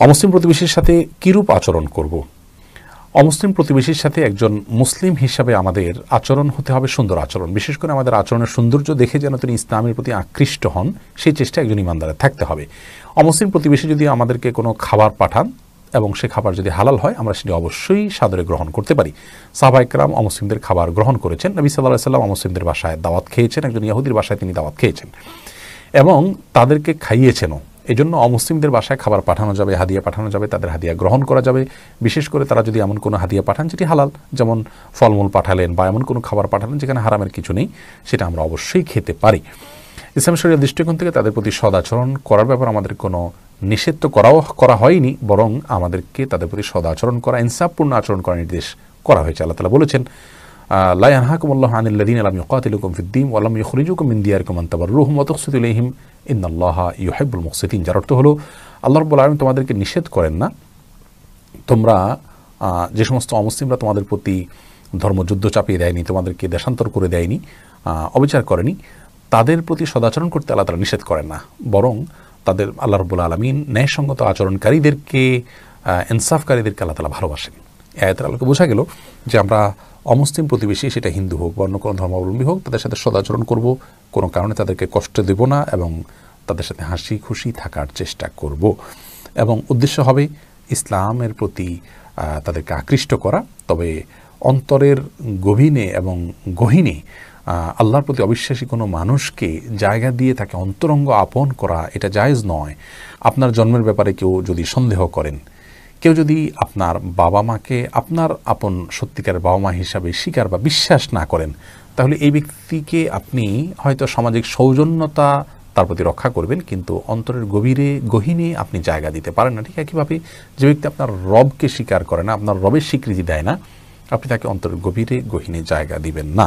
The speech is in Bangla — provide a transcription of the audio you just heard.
অমুসলিম প্রতিবেশীর সাথে কিরূপ আচরণ করব। অমুসলিম প্রতিবেশীর সাথে একজন মুসলিম হিসাবে আমাদের আচরণ হতে হবে সুন্দর আচরণ। বিশেষ করে আমাদের আচরণের সৌন্দর্য দেখে যেন তিনি ইসলামের প্রতি আকৃষ্ট হন, সেই চেষ্টা একজন ইমানদারের থাকতে হবে। অমুসলিম প্রতিবেশী যদি আমাদেরকে কোনো খাবার পাঠান এবং সে খাবার যদি হালাল হয়, আমরা সেটি অবশ্যই সাদরে গ্রহণ করতে পারি। সাহাবা ইকরাম অমুসলিমদের খাবার গ্রহণ করেছেন। নবী সাল্লাল্লাহু আলাইহি ওয়াসাল্লাম অমুসলিমদের বাসায় দাওয়াত খেয়েছেন, একজন ইহুদির বাসায় তিনি দাওয়াত খেয়েছেন এবং তাদেরকে খাইয়েছেনও। এই জন্য অমুসলিমদের বাসায় খাবার পাঠানো যাবে, হাদিয়া পাঠানো যাবে, তাদের হাদিয়া গ্রহণ করা যাবে। বিশেষ করে তারা যদি এমন কোনো হাদিয়া পাঠান যেটি হালাল, যেমন ফলমূল পাঠালেন বা এমন কোনো খাবার পাঠালেন যেখানে হারামের কিছু নেই, সেটা আমরা অবশ্যই খেতে পারি। ইসলাম শরীয়তের দৃষ্টিকোণ থেকে তাদের প্রতি সদাচরণ করার ব্যাপার আমাদের কোনো নিষেধ তো করা হয়নি, বরং আমাদেরকে তাদের প্রতি সদাচরণ করা, ইনসাফপূর্ণ আচরণ করার নির্দেশ করা হয়েছে। আল্লাহ তাআলা বলেছেন, লা ইয়ানহাকুমুল্লাহু আনিল লাযীনা লাম ইউকাতিলুকুম ফিদ-দীন ওয়া লাম ইখরিজুকুম মিন দিয়ারিকুম আন তাবাররুহুম ওয়া তুকসিতু ইলাইহিম ইন্নাল্লাহা ইউহিব্বুল মুকসিতিন। যার অর্থ হলো, আল্লাহ রাব্বুল আলামিন তোমাদেরকে নিষেধ করেন না, তোমরা যে সমস্ত অমুসলিমরা তোমাদের প্রতি ধর্মযুদ্ধ চাপিয়ে দেয়নি, তোমাদেরকে দেশান্তর করে দেয়নি, অবিচার করেনি, তাদের প্রতি সদাচরণ করতে আল্লাহ তাআলা নিষেধ করেন না, বরং তাদের আল্লাহ রাব্বুল আলামিন ন্যায়সঙ্গত আচরণকারীদেরকে, ইনসাফকারীদেরকে আল্লাহ তাআলা ভালোবাসেন। এই আয়াতের আলোকে বোঝা গেল যে আমরা অমুসলিম প্রতিবেশী, সেটা হিন্দু হোক বা অন্য কোনো ধর্মাবলম্বী হোক, তাদের সাথে সদাচরণ করব, কোনো কারণে তাদেরকে কষ্ট দেব না এবং তাদের সাথে হাসি খুশি থাকার চেষ্টা করব। এবং উদ্দেশ্য হবে ইসলামের প্রতি তাদেরকে আকৃষ্ট করা। তবে অন্তরের গভীরে এবং গহীনে আল্লাহর প্রতি অবিশ্বাসী কোনো মানুষকে জায়গা দিয়ে তাকে অন্তরঙ্গ আপন করা, এটা জায়েজ নয়। আপনার জন্মের ব্যাপারে কেউ যদি সন্দেহ করেন, কেউ যদি আপনার বাবা মাকে আপনার আপন সত্যিকারের বাবা মা হিসাবে স্বীকার বা বিশ্বাস না করেন, তাহলে এই ব্যক্তিকে আপনি হয়তো সামাজিক সৌজন্যতা তার প্রতি রক্ষা করবেন, কিন্তু অন্তরের গহীনে আপনি জায়গা দিতে পারেন না। ঠিক একইভাবে যে ব্যক্তি আপনার রবকে স্বীকার করে না, আপনার রবের স্বীকৃতি দেয় না, আপনি তাকে অন্তরের গহীনে জায়গা দিবেন না।